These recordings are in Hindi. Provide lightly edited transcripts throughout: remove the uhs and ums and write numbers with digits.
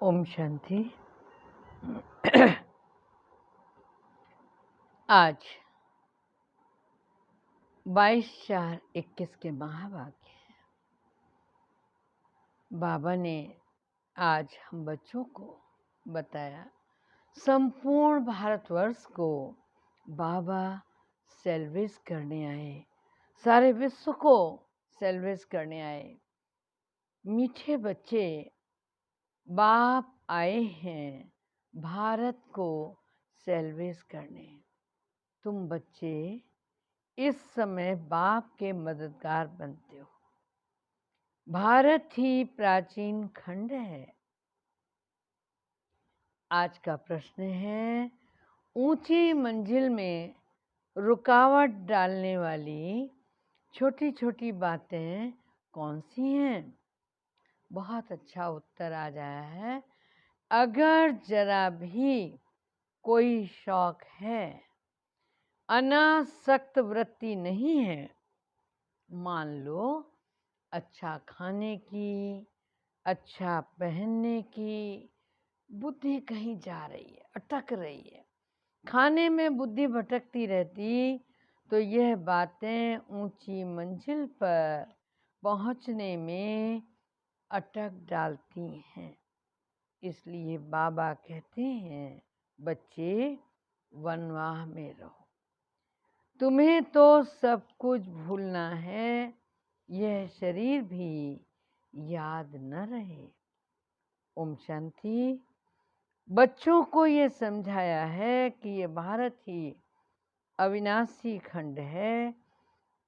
ओम शांति। आज 22/4/21 के महावाक्य बाबा ने आज हम बच्चों को बताया। संपूर्ण भारतवर्ष को बाबा सेल्वेज करने आए, सारे विश्व को सेल्वेज करने आए। मीठे बच्चे, बाप आए हैं भारत को सेल्वेज करने। तुम बच्चे इस समय बाप के मददगार बनते हो। भारत ही प्राचीन खंड है। आज का प्रश्न है, ऊंची मंजिल में रुकावट डालने वाली छोटी छोटी बातें कौन सी हैं? बहुत अच्छा उत्तर आ जाया है। अगर जरा भी कोई शौक है, अनासक्त वृत्ति नहीं है, मान लो अच्छा खाने की, अच्छा पहनने की, बुद्धि कहीं जा रही है, अटक रही है, खाने में बुद्धि भटकती रहती, तो यह बातें ऊंची मंजिल पर पहुंचने में अटक डालती हैं। इसलिए बाबा कहते हैं, बच्चे वनवाह में रहो। तुम्हें तो सब कुछ भूलना है, यह शरीर भी याद न रहे। ओम शांति। बच्चों को ये समझाया है कि ये भारत ही अविनाशी खंड है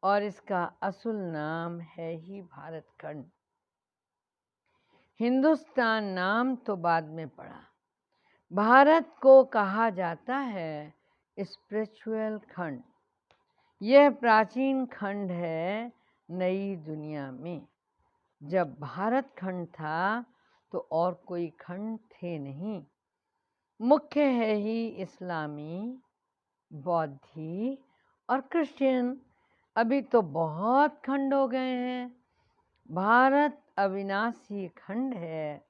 और इसका असुल नाम है ही भारत खंड। हिंदुस्तान नाम तो बाद में पड़ा। भारत को कहा जाता है स्पिरिचुअल खंड। यह प्राचीन खंड है नई दुनिया में। जब भारत खंड था तो और कोई खंड थे नहीं। मुख्य है ही इस्लामी, बौद्धी और क्रिश्चियन। अभी तो बहुत खंड हो गए हैं। भारत अविनाशी खंड है,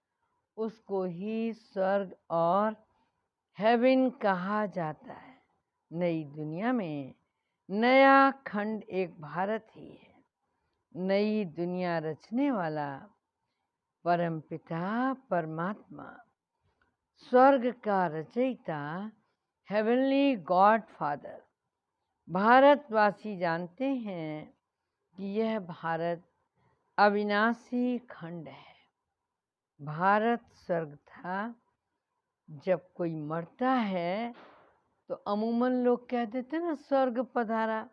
उसको ही स्वर्ग और हेवन कहा जाता है। नई दुनिया में नया खंड एक भारत ही है। नई दुनिया रचने वाला परमपिता परमात्मा, स्वर्ग का रचयिता, हेवनली गॉड फादर। भारतवासी जानते हैं कि यह भारत अविनाशी खंड है। भारत स्वर्ग था। जब कोई मरता है तो अमूमन लोग कह देते हैं ना, स्वर्ग पधारा।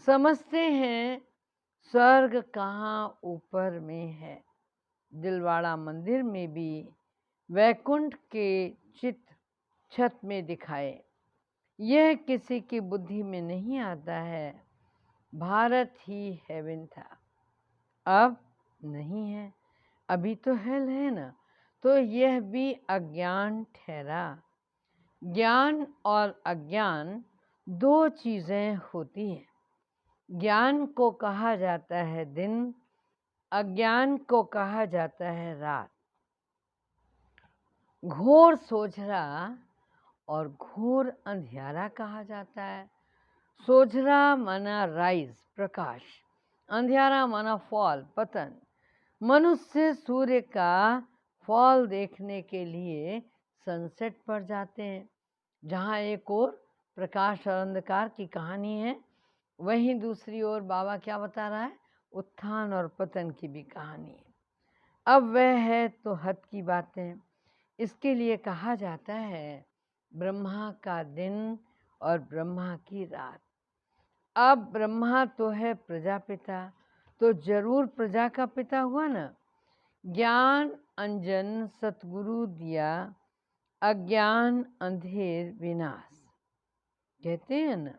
समझते हैं स्वर्ग कहाँ ऊपर में है। दिलवाड़ा मंदिर में भी वैकुंठ के चित्र छत में दिखाए। यह किसी की बुद्धि में नहीं आता है। भारत ही हेवन था, अब नहीं है। अभी तो हेल है ना, तो यह भी अज्ञान ठहरा। ज्ञान और अज्ञान दो चीजें होती हैं। ज्ञान को कहा जाता है दिन, अज्ञान को कहा जाता है रात। घोर सोझरा और घोर अंधियारा कहा जाता है। सोझरा माना राइज, प्रकाश, अंधियारा माना फॉल, पतन। मनुष्य सूर्य का फॉल देखने के लिए सनसेट पर जाते हैं, जहाँ एक और प्रकाश और अंधकार की कहानी है, वहीं दूसरी ओर बाबा क्या बता रहा है, उत्थान और पतन की भी कहानी है। अब वह है तो हद की बातें। इसके लिए कहा जाता है ब्रह्मा का दिन और ब्रह्मा की रात। अब ब्रह्मा तो है प्रजापिता, तो जरूर प्रजा का पिता हुआ ना। ज्ञान अंजन सतगुरु दिया, अज्ञान अंधेर विनाश, कहते हैं ना।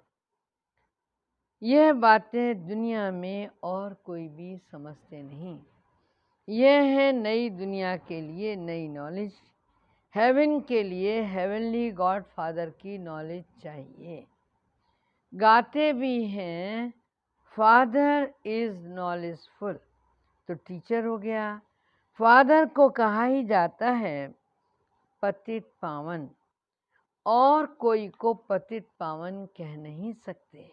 यह बातें दुनिया में और कोई भी समझते नहीं। यह है नई दुनिया के लिए नई नॉलेज। हेवन के लिए हेवनली गॉड फादर की नॉलेज चाहिए। गाते भी हैं, फादर इज नॉलेजफुल, तो टीचर हो गया। फादर को कहा ही जाता है पतित पावन, और कोई को पतित पावन कह नहीं सकते,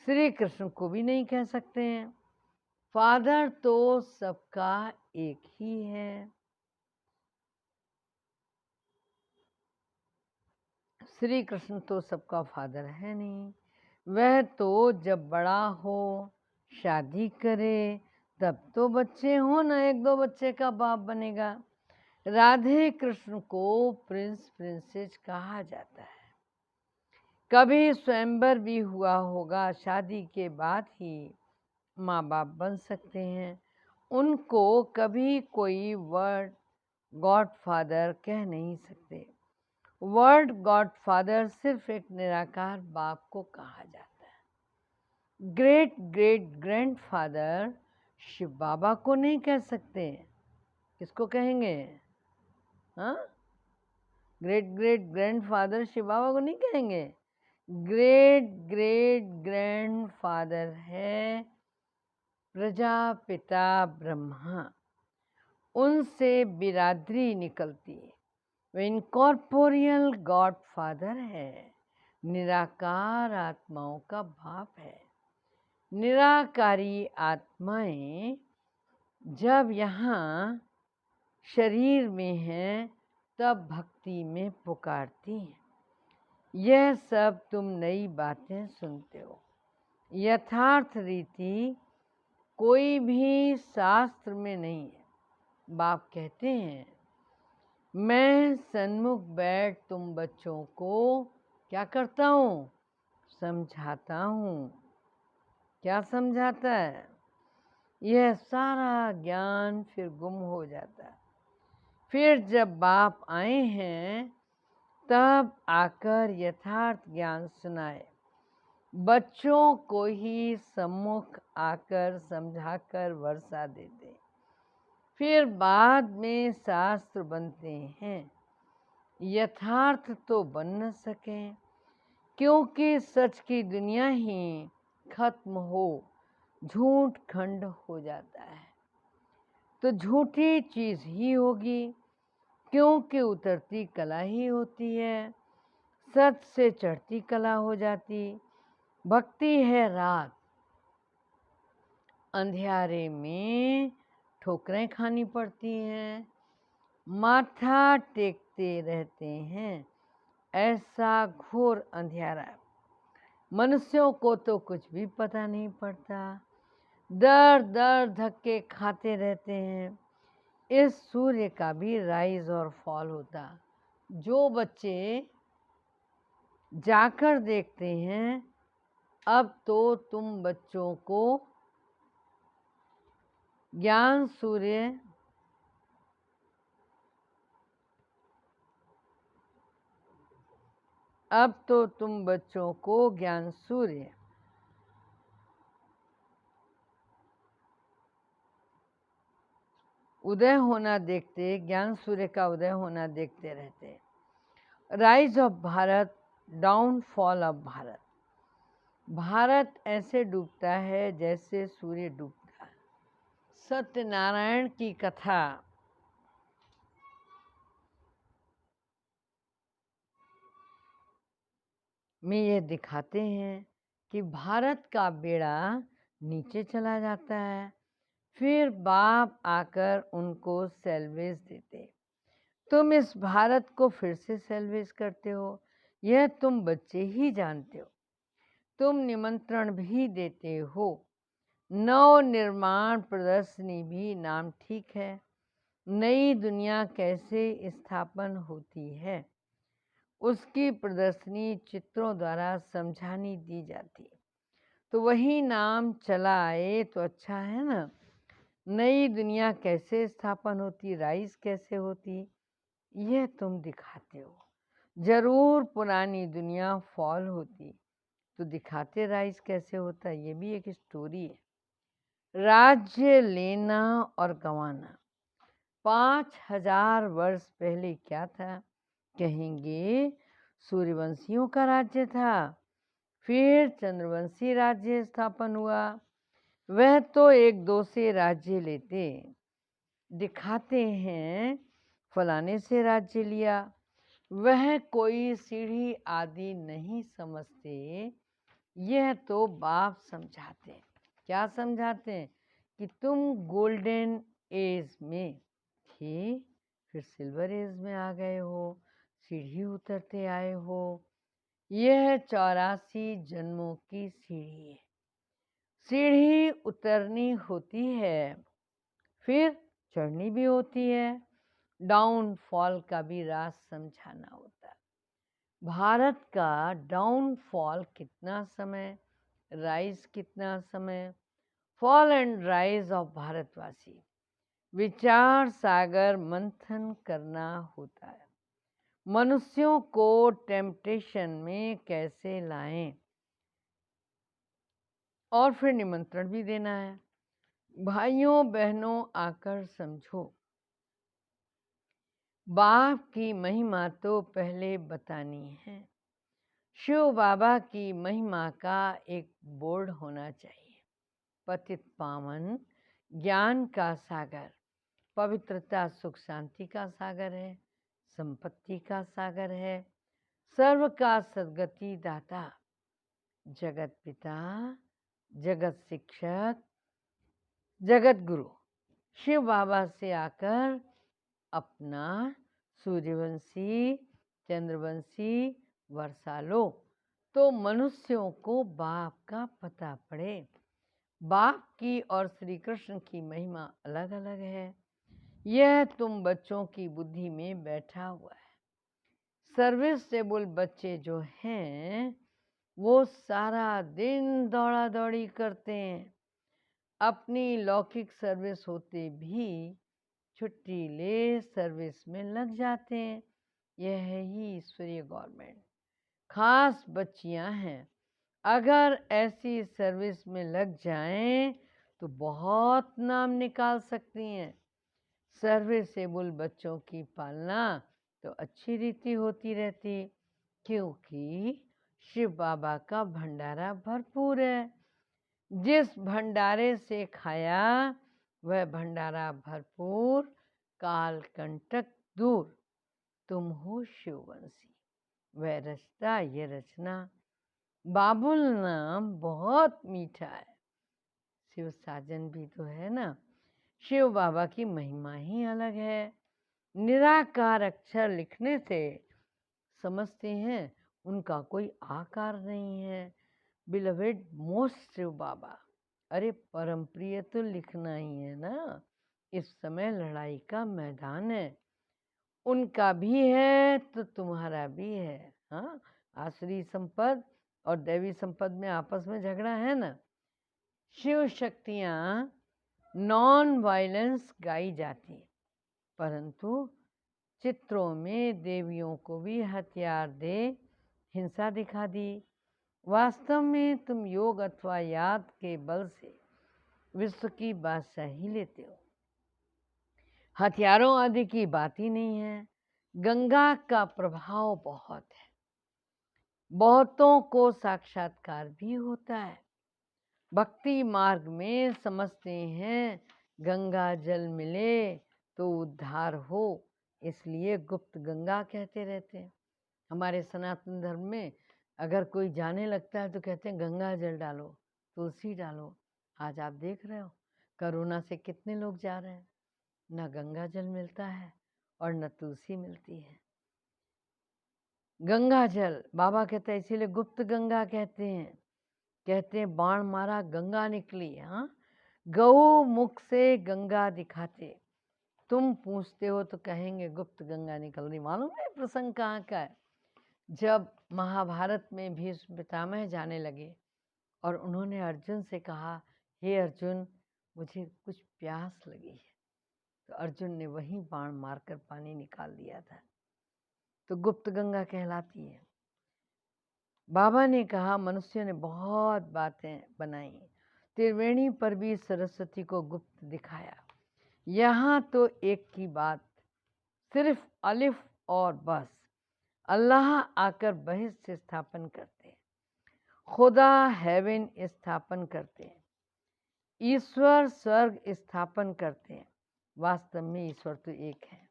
श्री कृष्ण को भी नहीं कह सकते हैं। फादर तो सबका एक ही है। श्री कृष्ण तो सबका फादर है नहीं, वह तो जब बड़ा हो शादी करे तब तो बच्चे हो ना, एक दो बच्चे का बाप बनेगा। राधे कृष्ण को प्रिंस प्रिंसेस कहा जाता है। कभी स्वयंवर भी हुआ होगा, शादी के बाद ही माँ बाप बन सकते हैं। उनको कभी कोई वर्ड गॉड फादर कह नहीं सकते। वर्ड गॉड फादर सिर्फ एक निराकार बाप को कहा जाता है। ग्रेट ग्रेट ग्रैंडफादर शिव बाबा को नहीं कह सकते। किसको कहेंगे? हाँ, ग्रेट ग्रेट ग्रैंडफादर शिव बाबा को नहीं कहेंगे। ग्रेट ग्रेट ग्रैंडफादर है प्रजापिता ब्रह्मा, उनसे बिरादरी निकलती है। वे इनकॉर्पोरियल गॉड फादर है, निराकार आत्माओं का बाप है। निराकारी आत्माएं जब यहाँ शरीर में हैं तब भक्ति में पुकारती हैं। यह सब तुम नई बातें सुनते हो। यथार्थ रीति कोई भी शास्त्र में नहीं है। बाप कहते हैं, मैं सन्मुख बैठ तुम बच्चों को क्या करता हूँ? समझाता हूँ। क्या समझाता है? यह सारा ज्ञान फिर गुम हो जाता है। फिर जब बाप आए हैं तब आकर यथार्थ ज्ञान सुनाए। बच्चों को ही सम्मुख आकर समझाकर वर्षा देते, फिर बाद में शास्त्र बनते हैं। यथार्थ तो बन न सके, क्योंकि सच की दुनिया ही खत्म हो, झूठ खंड हो जाता है। तो झूठी चीज ही होगी, क्योंकि उतरती कला ही होती है। सच से चढ़ती कला हो जाती। भक्ति है रात, अंधियारे में ठोकरें खानी पड़ती हैं, माथा टेकते रहते हैं। ऐसा घोर अंधियारा मनुष्यों को तो कुछ भी पता नहीं पड़ता। दर दर धक्के खाते रहते हैं। इस सूर्य का भी राइज और फॉल होता। जो बच्चे जाकर देखते हैं, अब तो तुम बच्चों को ज्ञान सूर्य अब तो तुम बच्चों को ज्ञान सूर्य उदय होना देखते, ज्ञान सूर्य का उदय होना देखते रहते। Rise of Bharat, downfall of Bharat. Bharat ऐसे डूबता है जैसे सूर्य डूबता है। सत्यनारायण की कथा में ये दिखाते हैं कि भारत का बेड़ा नीचे चला जाता है, फिर बाप आकर उनको सैल्वेज देते। तुम इस भारत को फिर से सैल्वेज करते हो, यह तुम बच्चे ही जानते हो। तुम निमंत्रण भी देते हो। नव निर्माण प्रदर्शनी भी नाम ठीक है। नई दुनिया कैसे स्थापन होती है, उसकी प्रदर्शनी चित्रों द्वारा समझानी दी जाती। तो वही नाम चला आए तो अच्छा है ना। नई दुनिया कैसे स्थापन होती, राइज कैसे होती, यह तुम दिखाते हो। जरूर पुरानी दुनिया फॉल होती तो दिखाते राइज कैसे होता। ये भी एक स्टोरी है। राज्य लेना और गंवाना। 5000 वर्ष पहले क्या था? कहेंगे सूर्यवंशियों का राज्य था, फिर चंद्रवंशी राज्य स्थापन हुआ। वह तो एक दो से राज्य लेते। दिखाते हैं फलाने से राज्य लिया, वह कोई सीढ़ी आदि नहीं समझते। यह तो बाप समझाते हैं। क्या समझाते हैं? कि तुम गोल्डन एज में थे, फिर सिल्वर एज में आ गए हो, सीढ़ी उतरते आए हो। यह 84 जन्मों की सीढ़ी है। सीढ़ी उतरनी होती है, फिर चढ़नी भी होती है। डाउनफॉल का भी राज समझाना होता है। भारत का डाउनफॉल कितना समय, राइज कितना समय। फॉल एंड राइज ऑफ भारतवासी, विचार सागर मंथन करना होता है। मनुष्यों को टेम्पटेशन में कैसे लाएं, और फिर निमंत्रण भी देना है। भाइयों बहनों आकर समझो, बाप की महिमा तो पहले बतानी है। शिव बाबा की महिमा का एक बोर्ड होना चाहिए। पतित पावन, ज्ञान का सागर, पवित्रता सुख शांति का सागर है, संपत्ति का सागर है, सर्व का सद्गति दाता, जगत पिता, जगत शिक्षक, जगत गुरु शिव बाबा से आकर अपना सूर्यवंशी, चंद्रवंशी वर्षा लो, तो मनुष्यों को बाप का पता पड़े। बाप की और श्री कृष्ण की महिमा अलग अलग है। यह तुम बच्चों की बुद्धि में बैठा हुआ है। सर्विसेबल बच्चे जो हैं वो सारा दिन दौड़ा दौड़ी करते हैं, अपनी लौकिक सर्विस होते भी छुट्टी ले सर्विस में लग जाते हैं। यह है ही ईश्वरीय गवर्नमेंट। खास बच्चियां हैं, अगर ऐसी सर्विस में लग जाएं तो बहुत नाम निकाल सकती हैं। सर्विसेबल बच्चों की पालना तो अच्छी रीति होती रहती, क्योंकि शिव बाबा का भंडारा भरपूर है। जिस भंडारे से खाया वह भंडारा भरपूर, काल कंटक दूर। तुम हो शिववंशी, वह रचता ये रचना। बाबुल नाम बहुत मीठा है, शिव साजन भी तो है ना। शिव बाबा की महिमा ही अलग है। निराकार अक्षर लिखने से समझते हैं उनका कोई आकार नहीं है। बिलवेड मोस्ट शिव बाबा, अरे परम प्रिय तो लिखना ही है ना। इस समय लड़ाई का मैदान है, उनका भी है तो तुम्हारा भी है। हाँ, आसुरी संपद और दैवी संपद में आपस में झगड़ा है ना। शिव शक्तियाँ नॉन वायलेंस गाई जाती, परंतु चित्रों में देवियों को भी हथियार दे हिंसा दिखा दी। वास्तव में तुम योग अथवा याद के बल से विश्व की बादशाही लेते हो। हथियारों आदि की बात ही नहीं है। गंगा का प्रभाव बहुत है, बहुतों को साक्षात्कार भी होता है। भक्ति मार्ग में समझते हैं गंगा जल मिले तो उद्धार हो, इसलिए गुप्त गंगा कहते रहते हैं। हमारे सनातन धर्म में अगर कोई जाने लगता है तो कहते हैं गंगा जल डालो, तुलसी डालो। आज आप देख रहे हो कोरोना से कितने लोग जा रहे हैं, ना गंगा जल मिलता है और न तुलसी मिलती है। गंगा जल बाबा कहते हैं, इसीलिए गुप्त गंगा कहते हैं बाण मारा गंगा निकली। हाँ, गौ मुख से गंगा दिखाते, तुम पूछते हो तो कहेंगे गुप्त गंगा निकल रही। मालूम है प्रसंग कहाँ का है? जब महाभारत में भीष्म पितामह जाने लगे और उन्होंने अर्जुन से कहा, हे अर्जुन मुझे कुछ प्यास लगी है, तो अर्जुन ने वहीं बाण मारकर पानी निकाल दिया था, तो गुप्त गंगा कहलाती है। बाबा ने कहा मनुष्य ने बहुत बातें बनाई, त्रिवेणी पर भी सरस्वती को गुप्त दिखाया। यहाँ तो एक की बात, सिर्फ अलिफ और बस। अल्लाह आकर बहिष्ठ स्थापन करते हैं, खुदा हेवन स्थापन करते हैं, ईश्वर स्वर्ग स्थापन करते हैं। वास्तव में ईश्वर तो एक है।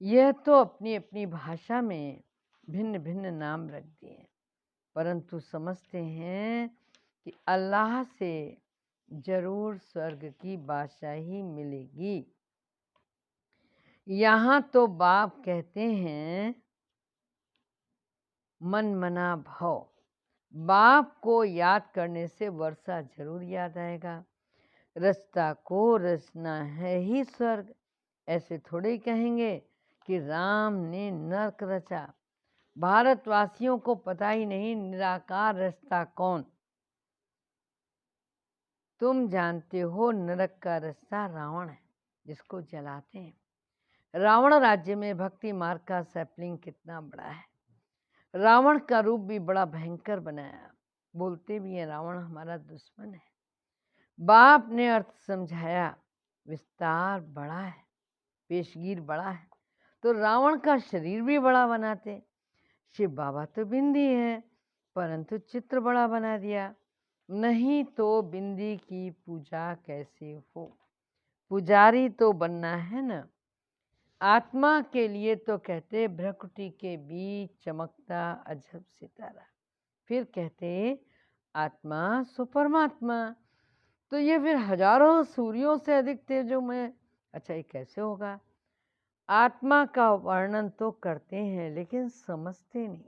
यह तो अपनी अपनी भाषा में भिन्न भिन्न नाम रख दिए, परंतु समझते हैं कि अल्लाह से जरूर स्वर्ग की बादशाही ही मिलेगी। यहाँ तो बाप कहते हैं मन मना भव, बाप को याद करने से वर्षा जरूर याद आएगा। रचता को रचना है ही स्वर्ग, ऐसे थोड़े ही कहेंगे कि राम ने नरक रचा। भारतवासियों को पता ही नहीं निराकार रचता कौन। तुम जानते हो नरक का रास्ता रावण है, जिसको जलाते हैं। रावण राज्य में भक्ति मार्ग का सैपलिंग कितना बड़ा है। रावण का रूप भी बड़ा भयंकर बनाया, बोलते भी हैं रावण हमारा दुश्मन है। बाप ने अर्थ समझाया, विस्तार बड़ा है, पेशगीर बड़ा है, तो रावण का शरीर भी बड़ा बनाते। शिव बाबा तो बिंदी है, परंतु चित्र बड़ा बना दिया। नहीं तो बिंदी की पूजा कैसे हो, पुजारी तो बनना है ना। आत्मा के लिए तो कहते भ्रकुटी के बीच चमकता अजब सितारा, फिर कहते आत्मा सो परमात्मा। तो ये फिर हजारों सूर्यों से अधिक तेजोमय। अच्छा, ये कैसे होगा? आत्मा का वर्णन तो करते हैं लेकिन समझते नहीं।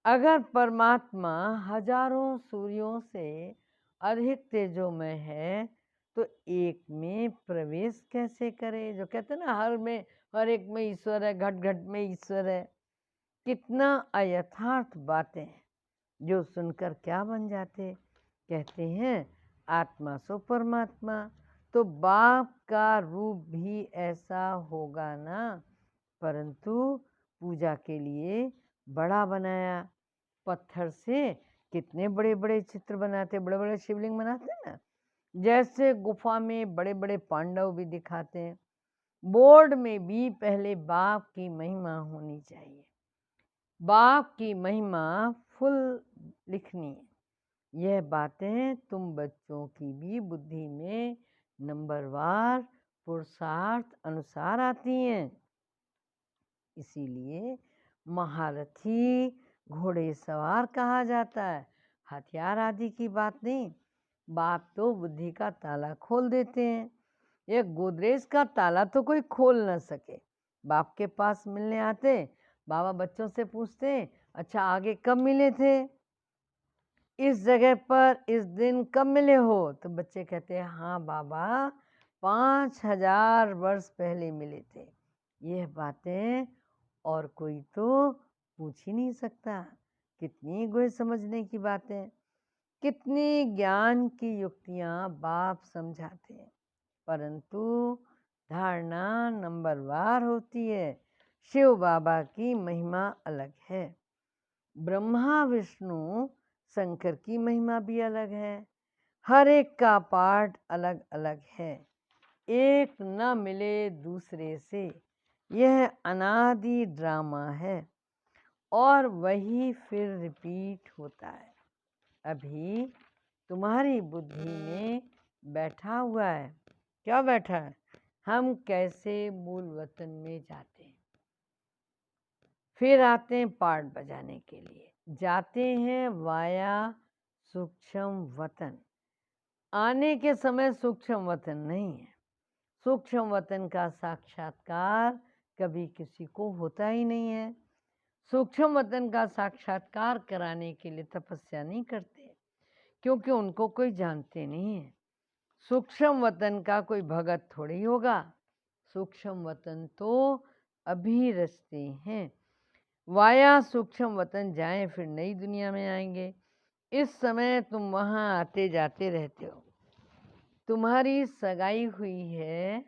अगर परमात्मा हजारों सूर्यों से अधिक तेजोमय है तो एक में प्रवेश कैसे करे? जो कहते हैं ना हर एक में ईश्वर है, घट घट में ईश्वर है। कितना अयथार्थ बातें हैं जो सुनकर क्या बन जाते। कहते हैं आत्मा सो परमात्मा, तो बाप का रूप भी ऐसा होगा ना, परंतु पूजा के लिए बड़ा बनाया। पत्थर से कितने बड़े बड़े चित्र बनाते, बड़े बड़े शिवलिंग बनाते हैं ना, जैसे गुफा में बड़े बड़े पांडव भी दिखाते हैं। बोर्ड में भी पहले बाप की महिमा होनी चाहिए, बाप की महिमा फुल लिखनी है। यह बातें तुम बच्चों की भी बुद्धि में नंबरवार पुरुषार्थ अनुसार आती हैं। इसीलिए महारथी घोड़े सवार कहा जाता है, हथियार आदि की बात नहीं। बाप तो बुद्धि का ताला खोल देते हैं। ये गोदरेज का ताला तो कोई खोल ना सके। बाप के पास मिलने आते, बाबा बच्चों से पूछते अच्छा आगे कब मिले थे, इस जगह पर इस दिन कब मिले हो? तो बच्चे कहते हैं हाँ बाबा 5000 वर्ष पहले मिले थे। यह बातें और कोई तो पूछ ही नहीं सकता। कितनी गोई समझने की बातें, कितनी ज्ञान की युक्तियाँ बाप समझाते हैं, परंतु धारणा नंबरवार होती है। शिव बाबा की महिमा अलग है, ब्रह्मा विष्णु शंकर की महिमा भी अलग है। हर एक का पाठ अलग अलग है, एक न मिले दूसरे से। यह अनादि ड्रामा है और वही फिर रिपीट होता है। अभी तुम्हारी बुद्धि में बैठा हुआ है, क्या बैठा है? हम कैसे मूल वतन में जाते हैं, फिर आते हैं पार्ट बजाने के लिए। जाते हैं वाया सूक्ष्म वतन। आने के समय सूक्ष्म वतन नहीं है। सूक्ष्म वतन का साक्षात्कार कभी किसी को होता ही नहीं है। सूक्ष्म वतन का साक्षात्कार कराने के लिए तपस्या नहीं करते, क्योंकि उनको कोई जानते नहीं है। सूक्ष्म वतन का कोई भगत थोड़ी होगा। सूक्ष्म वतन तो अभी रचते हैं। वाया सूक्ष्म वतन जाएं फिर नई दुनिया में आएंगे। इस समय तुम वहाँ आते जाते रहते हो। तुम्हारी सगाई हुई है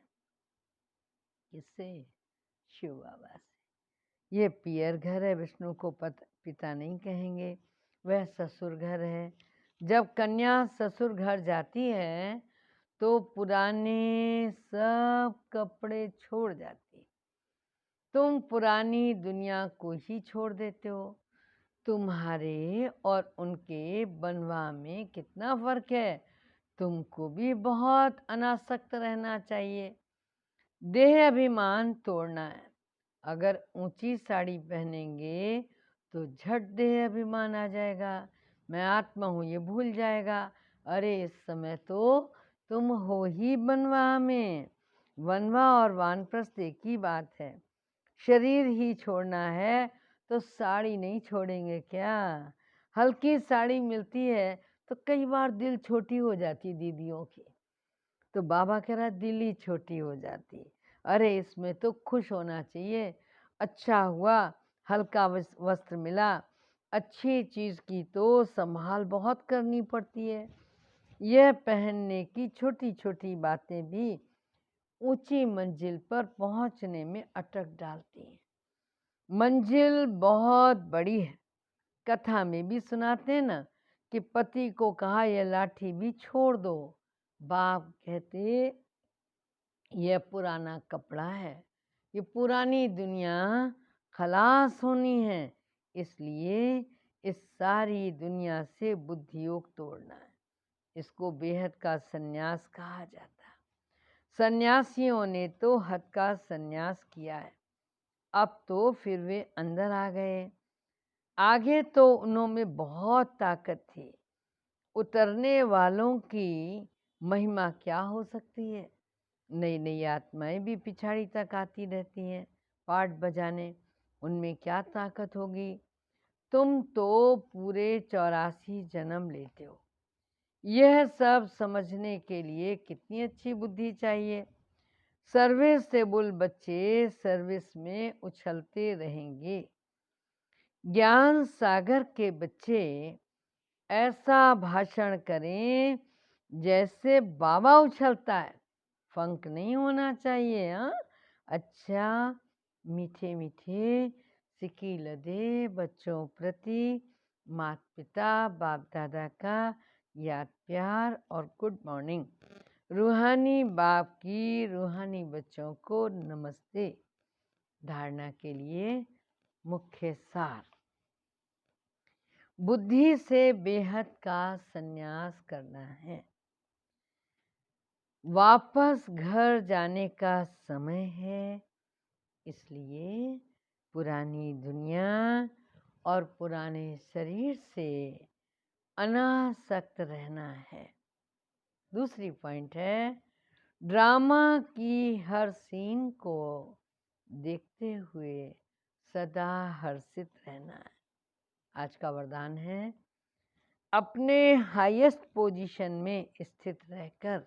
किससे? शिव बाबा से। ये पियर घर है, विष्णु को पिता नहीं कहेंगे, वह ससुर घर है। जब कन्या ससुर घर जाती है तो पुराने सब कपड़े छोड़ जाती। तुम पुरानी दुनिया को ही छोड़ देते हो। तुम्हारे और उनके बनवा में कितना फर्क है। तुमको भी बहुत अनासक्त रहना चाहिए। देह अभिमान तोड़ना है, अगर ऊंची साड़ी पहनेंगे तो झट देह अभिमान आ जाएगा, मैं आत्मा हूँ ये भूल जाएगा। अरे इस समय तो तुम हो ही बनवा में, वनवा और वानप्रस्थ एक ही बात है। शरीर ही छोड़ना है तो साड़ी नहीं छोड़ेंगे क्या? हल्की साड़ी मिलती है तो कई बार दिल छोटी हो जाती दीदियों की, तो बाबा कह रहा दिल ही छोटी हो जाती। अरे इसमें तो खुश होना चाहिए। अच्छा हुआ हल्का वस्त्र मिला, अच्छी चीज़ की तो संभाल बहुत करनी पड़ती है। यह पहनने की छोटी छोटी बातें भी ऊंची मंजिल पर पहुंचने में अटक डालती हैं। मंजिल बहुत बड़ी है। कथा में भी सुनाते हैं ना कि पति को कहा यह लाठी भी छोड़ दो, बाप कहते यह पुराना कपड़ा है, ये पुरानी दुनिया खलास होनी है, इसलिए इस सारी दुनिया से बुद्धि योग तोड़ना है। इसको बेहद का सन्यास कहा जाता है। सन्यासियों ने तो हद का सन्यास किया है, अब तो फिर वे अंदर आ गए। आगे तो उनमें बहुत ताकत थी, उतरने वालों की महिमा क्या हो सकती है। नई नई आत्माएं भी पिछाड़ी तक आती रहती हैं पाठ बजाने, उनमें क्या ताकत होगी। तुम तो पूरे 84 जन्म लेते हो। यह सब समझने के लिए कितनी अच्छी बुद्धि चाहिए। सर्विसेबल बच्चे सर्विस में उछलते रहेंगे। ज्ञान सागर के बच्चे ऐसा भाषण करें जैसे बाबा उछलता है, फंक नहीं होना चाहिए। हाँ, अच्छा मीठे मीठे सिक्की लदे बच्चों प्रति माता पिता बाप दादा का याद प्यार और गुड मॉर्निंग। रूहानी बाप की रूहानी बच्चों को नमस्ते। धारणा के लिए मुख्य सार, बुद्धि से बेहद का संन्यास करना है। वापस घर जाने का समय है, इसलिए पुरानी दुनिया और पुराने शरीर से अनासक्त रहना है। दूसरी पॉइंट है ड्रामा की हर सीन को देखते हुए सदा हर्षित रहना है। आज का वरदान है अपने हाईएस्ट पोजीशन में स्थित रहकर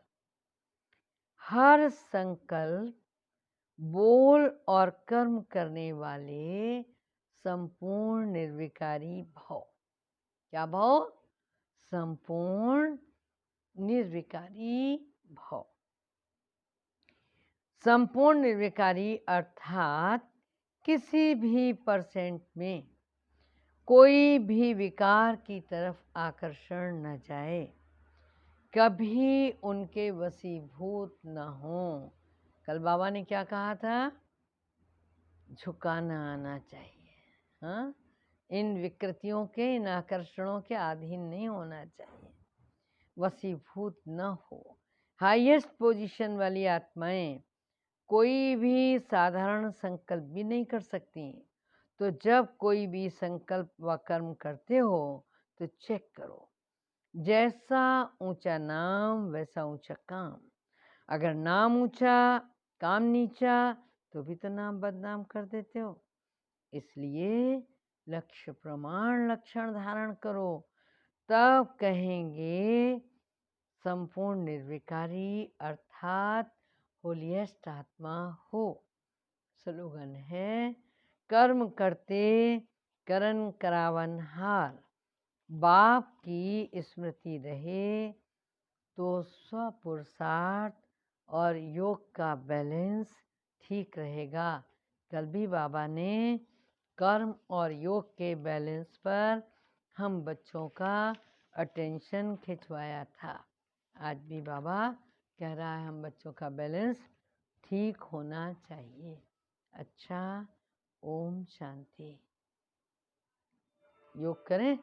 हर संकल्प बोल और कर्म करने वाले संपूर्ण निर्विकारी भाव। क्या भाव? संपूर्ण निर्विकारी भाव। संपूर्ण निर्विकारी अर्थात किसी भी परसेंट में कोई भी विकार की तरफ आकर्षण न जाए, कभी उनके वशीभूत न हो। कल बाबा ने क्या कहा था? झुकाना आना चाहिए। हाँ, इन विकृतियों के, इन आकर्षणों के अधीन नहीं होना चाहिए, वशीभूत न हो। हाईएस्ट पोजीशन वाली आत्माएं कोई भी साधारण संकल्प भी नहीं कर सकती, तो जब कोई भी संकल्प व कर्म करते हो तो चेक करो, जैसा ऊंचा नाम वैसा ऊंचा काम। अगर नाम ऊंचा काम नीचा तो भी तो नाम बदनाम कर देते हो। इसलिए लक्ष्य प्रमाण लक्षण धारण करो, तब कहेंगे संपूर्ण निर्विकारी अर्थात होलिएस्ट आत्मा हो। स्लोगन है कर्म करते करन करावन हार, बाप की स्मृति रहे तो स्वपुरुषार्थ और योग का बैलेंस ठीक रहेगा। कल भी बाबा ने कर्म और योग के बैलेंस पर हम बच्चों का अटेंशन खिंचवाया था। आज भी बाबा कह रहा है हम बच्चों का बैलेंस ठीक होना चाहिए। अच्छा, ओम शांति। योग करें।